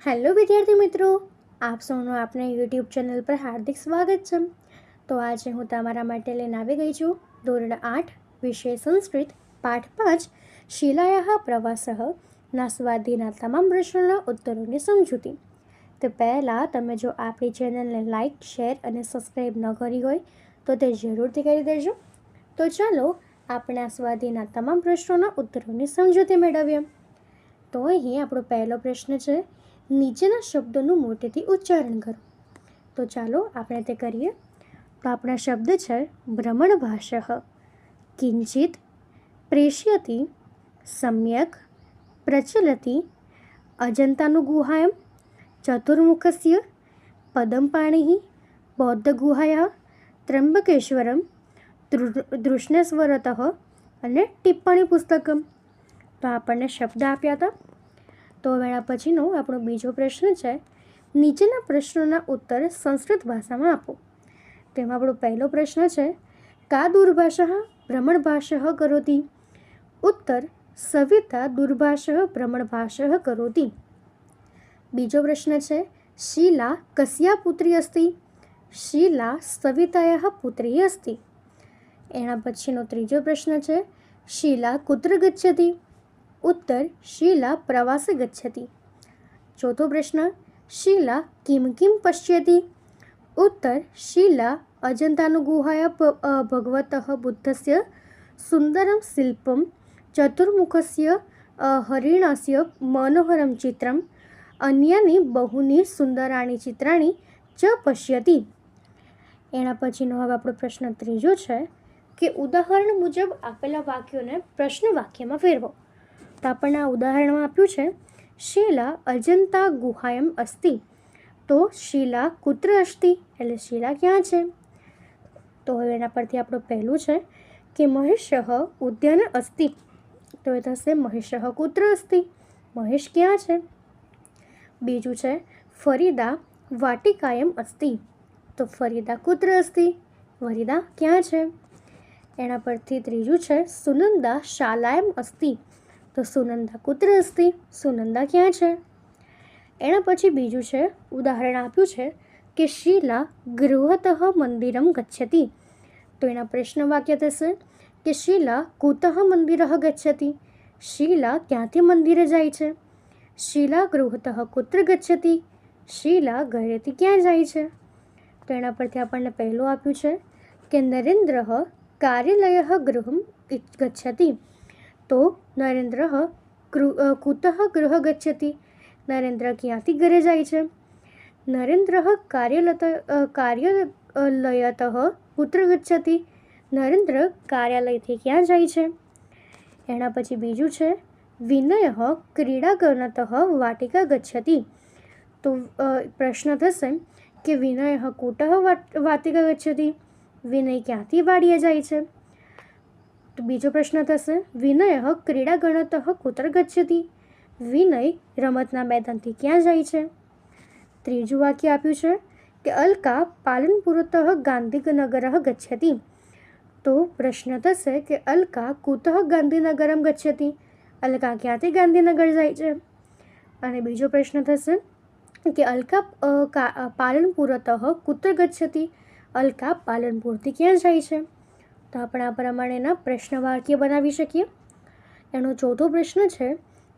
Hello વિદ્યાર્થી મિત્રો, આપ સૌનું આપણા યુટ્યુબ ચેનલ પર હાર્દિક સ્વાગત છે. તો આજે હું તમારા માટે લઈને આવી ગઈ છું ધોરણ 8 વિષય સંસ્કૃત પાઠ 5 શિલાયાહ પ્રવાસઃ ના સ્વાધ્યાયના તમામ પ્રશ્નોના ઉત્તરોની સમજૂતી. તો પહેલાં તમે જો આપણી ચેનલને લાઇક, શેર અને સબસ્ક્રાઈબ ન કરી હોય તો તે જરૂરથી કરી દેજો. તો ચાલો આપણે આ સ્વાધ્યાયના તમામ પ્રશ્નોના ઉત્તરોની સમજૂતી મેળવીએ. તો અહીં આપણો પહેલો પ્રશ્ન છે, નીચેના શબ્દોનું મોટેથી ઉચ્ચારણ કરો. તો ચાલો આપણે તે કરીએ. તો આપણા શબ્દ છે ભ્રમણભાષઃ, કિંચિત, પ્રેષ્યતિ, સમ્યક, પ્રચલતિ, અજંતાનું ગુહાયમ, ચતુર્મુખસ્ય, પદમપાણિઃ, બૌદ્ધગુહાયાः, ત્ર્યંબકેશ્વરમ, દૃષ્ણેશ્વરતઃ અને ટિપ્પણી પુસ્તકમ. તો આપણને શબ્દ આપ્યા હતા. તો હવે એના પછીનો આપણો બીજો પ્રશ્ન છે, નીચેના પ્રશ્નોના ઉત્તર સંસ્કૃત ભાષામાં આપો. તેમાં આપણો પહેલો પ્રશ્ન છે, કા દૂરભાષઃ ભ્રમણભાષઃ કરોતિ? ઉત્તર, સવિતા દૂરભાષઃ ભ્રમણભાષઃ કરોતિ. બીજો પ્રશ્ન છે, શીલા કસ્યા પુત્રી અસ્તિ? શીલા સવિતાયાः પુત્રી અસ્તિ. એના પછીનો ત્રીજો પ્રશ્ન છે, શીલા કુત્ર ગચ્છતિ? ઉત્તર, શીલા પ્રવાસે ગચ્છતિ. ચોથો પ્રશ્ન, શીલા કિમ કિમ પશ્યતિ? ઉત્તર, શીલા અજંતાનું ગુહાયા ભગવતઃ બુદ્ધસ્ય સુંદરમ શિલ્પમ, ચતુર્મુખસ્ય હરિણસ્ય મનોહરમ ચિત્રમ, અન્યાની બહુની સુંદરાણી ચિત્રાણી ચ પશ્યતિ. એના પછીનો હવે આપણો પ્રશ્ન ત્રીજો છે કે ઉદાહરણ મુજબ આપેલા વાક્યોને પ્રશ્ન વાક્યમાં ફેરવો. તો આપણને આ ઉદાહરણમાં આપ્યું છે, શીલા અજંતા ગુહાયમ અસ્તિ. તો શીલા કુત્ર અસ્તિ, એટલે શીલા ક્યાં છે? તો હવે એના પરથી આપણું પહેલું છે કે મહેશઃ ઉદ્યાન અસ્તિ. તો એ થશે મહેશઃ કુત્ર અસ્તિ, મહેશ ક્યાં છે? બીજું છે, ફરીદા વાટિકાયમ અસ્તિ. તો ફરીદા કુત્ર અસ્તિ, ફરીદા ક્યાં છે? એના પરથી ત્રીજું છે, સુનંદા શાલાયમ અસ્તિ. તો સુનંદા કુત્ર અસ્તિ, સુનંદા ક્યાં છે? એના પછી બીજું છે, ઉદાહરણ આપ્યું છે કે શીલા ગૃહતઃ મંદિરમ ગચ્છતિ. તો એના પ્રશ્ન વાક્ય થશે કે શીલા કુતઃ મંદિરઃ ગચ્છતિ, શીલા ક્યાંથી મંદિરે જાય છે? શીલા ગૃહતઃ કુત્ર ગચ્છતિ, શીલા ઘરેથી ક્યાં જાય છે? તો એના પરથી આપણને પહેલું આપ્યું છે કે નરેન્દ્રઃ કાર્યાલયઃ ગૃહમ ગચ્છતિ. તો નરેન્દ્ર કુતઃ ગૃહ ગચ્છતિ, નરેન્દ્ર ક્યાંથી ઘરે જાય છે? નરેન્દ્ર કાર્યાલયતઃ કુત્ર ગચ્છતિ, નરેન્દ્ર કાર્યાલયથી ક્યાં જાય છે? એના પછી બીજું છે, વિનયઃ ક્રીડાંગણતઃ વાટિકા ગચ્છતિ. તો પ્રશ્ન થશે કે વિનયઃ કુતઃ વાટિકા ગચ્છતિ, વિનય ક્યાંથી વાડીએ જાય છે? તો બીજો પ્રશ્ન થશે, વિનયઃ ક્રીડાંગણતઃ કુત્ર ગચ્છતિ, વિનય રમતના મેદાનથી ક્યાં જાય છે? ત્રીજું વાક્ય આપ્યું છે કે અલકા પાલનપુરતઃ ગાંધીનગરઃ ગચ્છતિ. તો પ્રશ્ન થશે કે અલકા કુતઃ ગાંધીનગરમ ગચ્છતિ, અલકા ક્યાંથી ગાંધીનગર જાય છે? અને બીજો પ્રશ્ન થશે કે અલકા પાલનપુરતઃ કુત્ર ગચ્છતિ, અલકા પાલનપુરથી ક્યાં જાય છે? તો આપણે આ પ્રમાણેના પ્રશ્ન વાક્ય બનાવી શકીએ. એનો ચોથો પ્રશ્ન છે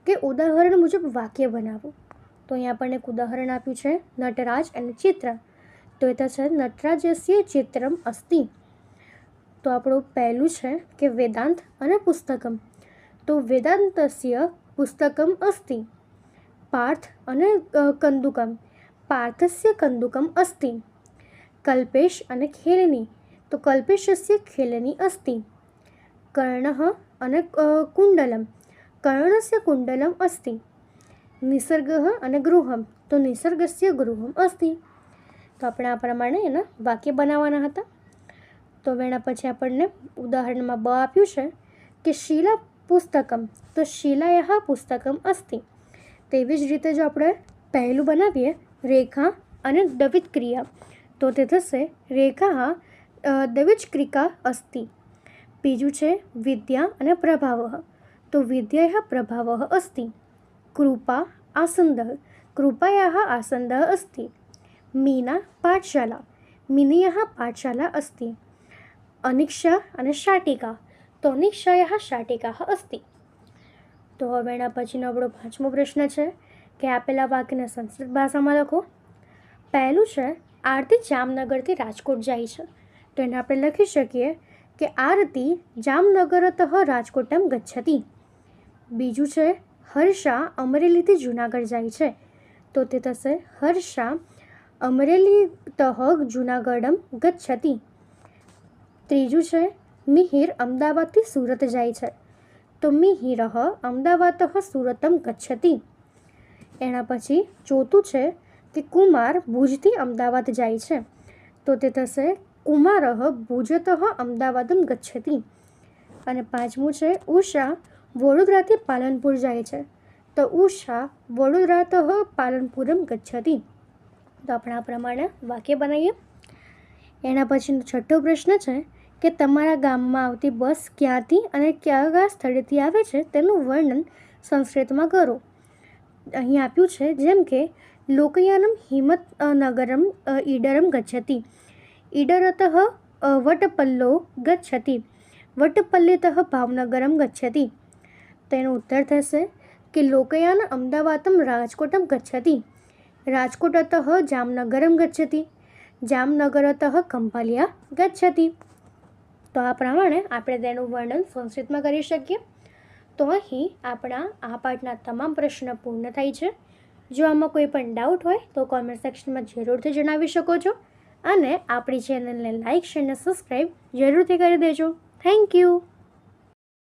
કે ઉદાહરણ મુજબ વાક્ય બનાવો. તો અહીં આપણને એક ઉદાહરણ આપ્યું છે, નટરાજ અને ચિત્ર. તો એ થશે નટરાજસ્ય ચિત્રમ અસ્તિ. તો આપણું પહેલું છે કે વેદાંત અને પુસ્તકમ. તો વેદાંતસ્ય પુસ્તકમ અસ્તિ. પાર્થ અને કંદુકમ, પાર્થસ્ય કંદુકમ અસ્તિ. કલ્પેશ અને ખેલની, તો કલ્પેશસ્ય ખેલની અસ્તિ. કર્ણઃ અને કુંડલમ, કર્ણસ્ય કુંડલમ અસ્તિ. નિસર્ગઃ અને ગૃહમ, તો નિસર્ગસ્ય ગૃહમ અસ્તિ. તો આપણે આ પ્રમાણે એના વાક્ય બનાવવાના હતા. તો એના પછી આપણને ઉદાહરણમાં બ આપ્યું છે કે શીલા પુસ્તકમ, તો શીલાયાः પુસ્તકમ અસ્તિ. તેવી જ રીતે જો આપણે પહેલું બનાવીએ રેખા અને દ્વિજ ક્રિયા, તો તે થશે રેખા દ્વિજક્રિકા અસ્તિ. બીજું છે વિદ્યા અને પ્રભાવઃ, તો વિદ્યાયાः પ્રભાવः અસ્તિ. કૃપા આસંદઃ, कृपायाः आसन्दः अस्ति। मीना पाठशाला, मिनीयाः पाठशाला अस्ति। अनिक्षा અને શાટિકા, તો અનિક્ષાયાः શાટિકાः अस्ति। તો હવે એના પછીનો આપણો 5મો પ્રશ્ન છે કે આપેલા વાક્યને સંસ્કૃત ભાષામાં લખો. પહેલું છે આરતી જામનગરથી રાજકોટ જાય છે, તો એને આપણે લખી શકીએ કે આરતી જામનગરતઃ રાજકોટમ ગચ્છતિ. બીજું છે હર્ષા અમરેલીથી જૂનાગઢ જાય છે, તો તે થશે હર્ષા અમરેલીતઃ જૂનાગઢમ ગચ્છતિ. ત્રીજું છે મિહિર અમદાવાદથી સુરત જાય છે, તો મિહિરઃ અમદાવાદતઃ સુરતમ ગચ્છતિ. એના પછી ચોથું છે કે કુમાર ભુજથી અમદાવાદ જાય છે, તો તે થશે કુમારઃ ભુજતઃ અમદાવાદમ ગચ્છતિ. અને પાંચમું છે ઉષા વડોદરાથી પાલનપુર જાય છે, તો ઉષા વડોદરાતઃ પાલનપુરમ ગચ્છતિ. તો આપણે આ પ્રમાણે વાક્ય બનાવીએ. એના પછીનો છઠ્ઠો પ્રશ્ન છે કે તમારા ગામમાં આવતી બસ ક્યાંથી અને કયા સ્થળેથી આવે છે તેનું વર્ણન સંસ્કૃતમાં કરો. અહીં આપ્યું છે જેમ કે લોકયાનમ હિંમતનગરમ ઈડરમ ગચ્છતિ, ઈડરતઃ વટપલ્લો ગચ્છતિ, વટપલ્લીતઃ ભાવનગરમ ગચ્છતિ. તેનો ઉત્તર થશે કે લોકયાન અમદાવાદમ રાજકોટમ ગચ્છતિ, રાજકોટતઃ જામનગરમ ગચ્છતિ, જામનગરતઃ કંપાલિયા ગચ્છતિ. તો આ પ્રમાણે આપણે તેનું વર્ણન સંસ્કૃતમાં કરી શકીએ. તો અહીં આપણા આ પાઠના તમામ પ્રશ્નો પૂર્ણ થાય છે. જો આમાં કોઈ પણ ડાઉટ હોય તો કોમેન્ટ સેક્શનમાં જરૂરથી જણાવી શકો છો, અને આપણી ચેનલને લાઇક, શેર અને સબસ્ક્રાઈબ જરૂરથી કરી દેજો. Thank you.